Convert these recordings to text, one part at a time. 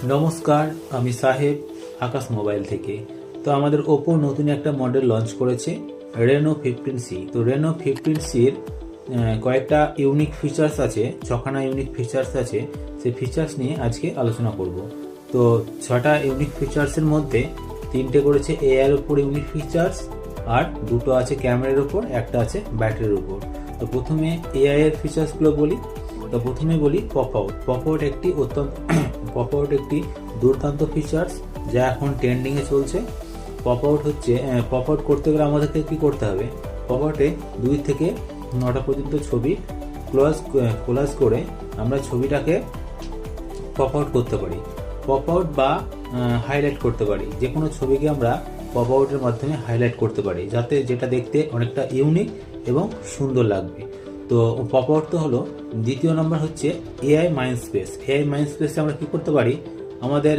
নমস্কার, আমি সাহেব আকাশ মোবাইল থেকে। তো আমাদের ওপো নতুন একটা মডেল লঞ্চ করেছে রেনো 15C। তো রেনো 15Cর কয়েকটা ইউনিক ফিচার্স আছে, ছখানা ইউনিক ফিচার্স আছে। সেই ফিচার্স নিয়ে আজকে আলোচনা করব। তো 6টা ইউনিক ফিচার্সের মধ্যে 3টে করেছে এআই এর উপর ইউনিক ফিচার্স, আর 2টো আছে ক্যামেরার উপর, একটা আছে ব্যাটারির উপর। তো প্রথমে এআই এর ফিচার্সগুলো বলি। তো প্রথমে বলি পপ আউট একটি দুর্দান্ত ফিচার্স যা এখন ট্রেন্ডিংয়ে চলছে। পপ আউট করতে গেলে আমাদেরকে কি করতে হবে? পপ আউটে 2 থেকে 9টা পর্যন্ত ছবি কোলাজ করে আমরা ছবিটাকে পপ আউট করতে পারি। পপ আউট বা হাইলাইট করতে পারি। যে কোনো ছবিকে আমরা পপ আউটের মাধ্যমে হাইলাইট করতে পারি, যাতে যেটা দেখতে অনেকটা ইউনিক এবং সুন্দর লাগবে। তো পপ আউট তো হলো। দ্বিতীয় নম্বর হচ্ছে এআই মাইন্ডস্পেস। এআই মাইন্ডস্পেসে আমরা কি করতে পারি? আমাদের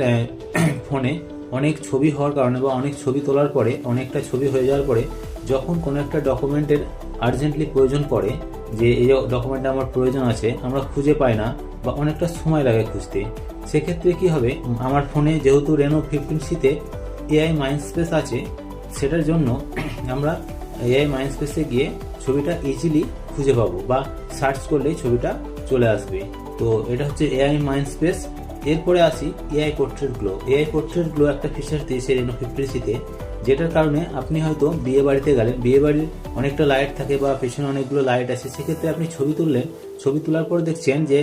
ফোনে অনেক ছবি হওয়ার কারণে বা অনেক ছবি তোলার পরে, অনেকটা ছবি হয়ে যাওয়ার পরে যখন কোনো একটা ডকুমেন্টের আর্জেন্টলি প্রয়োজন পড়ে, যে এই ডকুমেন্টটা আমার প্রয়োজন আছে, আমরা খুঁজে পাই না বা অনেকটা সময় লাগে খুঁজতে, সেক্ষেত্রে কি হবে? আমার ফোনে যেহেতু রেনো 15Cতে এআই মাইন্ডস্পেস আছে, সেটার জন্য আমরা এআই মাইন্ডস্পেসে গিয়ে ছবিটা ইজিলি খুঁজে পাবো বা সার্চ করলেই ছবিটা চলে আসবে। তো এটা হচ্ছে এআই মাইন্ডস্পেস। এরপরে আসি এআই পোর্ট্রেট গ্লো একটা ফিচার দিয়েছে রেনো 15Cতে, যেটার কারণে আপনি হয়তো বিয়ে বাড়িতে গেলেন, বিয়ে বাড়ির অনেকটা লাইট থাকে বা পেছনে অনেকগুলো লাইট আছে, সেক্ষেত্রে আপনি ছবি তুললেন, ছবি তোলার পর দেখছেন যে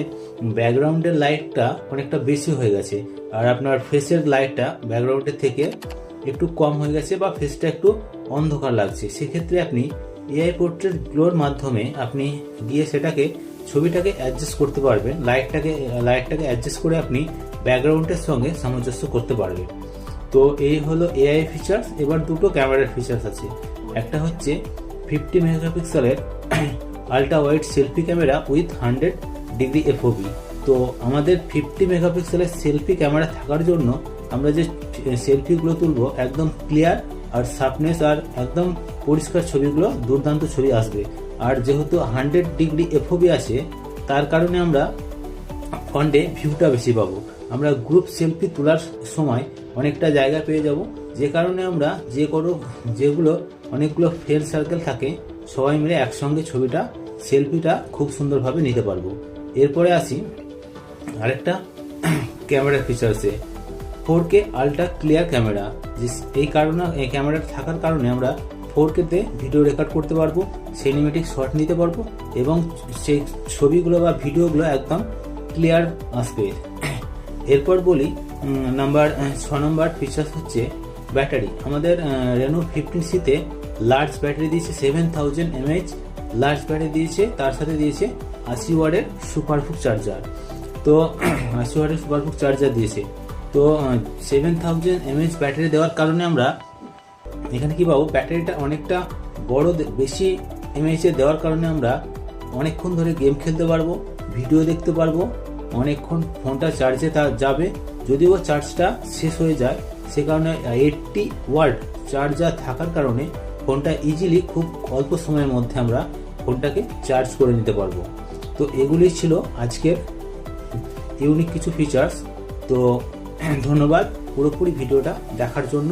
ব্যাকগ্রাউন্ডের লাইটটা অনেকটা বেশি হয়ে গেছে, আর আপনার ফেসের লাইটটা ব্যাকগ্রাউন্ডের থেকে একটু কম হয়ে গেছে বা ফেসটা একটু অন্ধকার লাগছে। সেক্ষেত্রে আপনি এআই পোর্ট্রেট গ্লোর মাধ্যমে আপনি গিয়ে ছবিটাকে অ্যাডজাস্ট করতে পারবেন। লাইটটাকে অ্যাডজাস্ট করে আপনি ব্যাকগ্রাউন্ডের সঙ্গে সামঞ্জস্য করতে পারবেন। তো এই হলো এআই ফিচার্স। এবার 2টো ক্যামেরার ফিচার্স আছে। একটা হচ্ছে 50 মেগাপিক্সেলের ultra wide selfie camera with 100° FOV। তো আমাদের 50 মেগাপিক্সেলের সেলফি ক্যামেরা থাকার জন্য আমরা যে সেলফিগুলো তুলবো একদম ক্লিয়ার আর শার্পনেস আর একদম পরিষ্কার ছবিগুলো, দুর্দান্ত ছবি আসবে। আর যেহেতু 100° FOV আছে, তার কারণে আমরা ফ্রন্টে ভিউটা বেশি পাবো। আমরা গ্রুপ সেলফি তোলার সময় অনেকটা জায়গা পেয়ে যাব, যে কারণে আমরা যেগুলো অনেকগুলো ফ্রেন্ড সার্কেল থাকে, সবাই মিলে একসঙ্গে সেলফিটা খুব সুন্দরভাবে নিতে পারবো। এরপরে আসি আরেকটা ক্যামেরার ফিচার্সে, 4K আল্ট্রা ক্লিয়ার ক্যামেরা। এই ক্যামেরাটা থাকার কারণে আমরা 4Kতে ভিডিও রেকর্ড করতে পারবো, সিনেমেটিক শট নিতে পারবো এবং সেই ছবিগুলো বা ভিডিওগুলো একদম ক্লিয়ার আসবে। এরপর বলি 6 নম্বর ফিচার্স হচ্ছে ব্যাটারি। আমাদের রেনো 15Cতে লার্জ ব্যাটারি দিয়েছে, 7000 mAh লার্জ ব্যাটারি দিয়েছে, তার সাথে দিয়েছে 80 ওয়াটের সুপারফুক চার্জার। তো 80 ওয়াটের সুপারফুক চার্জার দিয়েছে। তো 7000 mAh ব্যাটারি দেওয়ার কারণে আমরা এখানে কি পাবো? ব্যাটারিটা অনেকটা বড়, বেশি mAh দেওয়ার কারণে আমরা অনেকক্ষণ ধরে গেম খেলতে পারবো, ভিডিও দেখতে পারবো, অনেকক্ষণ ফোনটা চার্জে যাবে। যদিও চার্জটা শেষ হয়ে যায়, সে কারণে 80 ওয়াট চার্জার থাকার কারণে ফোনটা ইজিলি খুব অল্প সময়ের মধ্যে আমরা ফোনটাকে চার্জ করে নিতে পারবো। তো এগুলি ছিল আজকের ইউনিক কিছু ফিচার্স। তো ধন্যবাদ পুরোপুরি ভিডিওটা দেখার জন্য।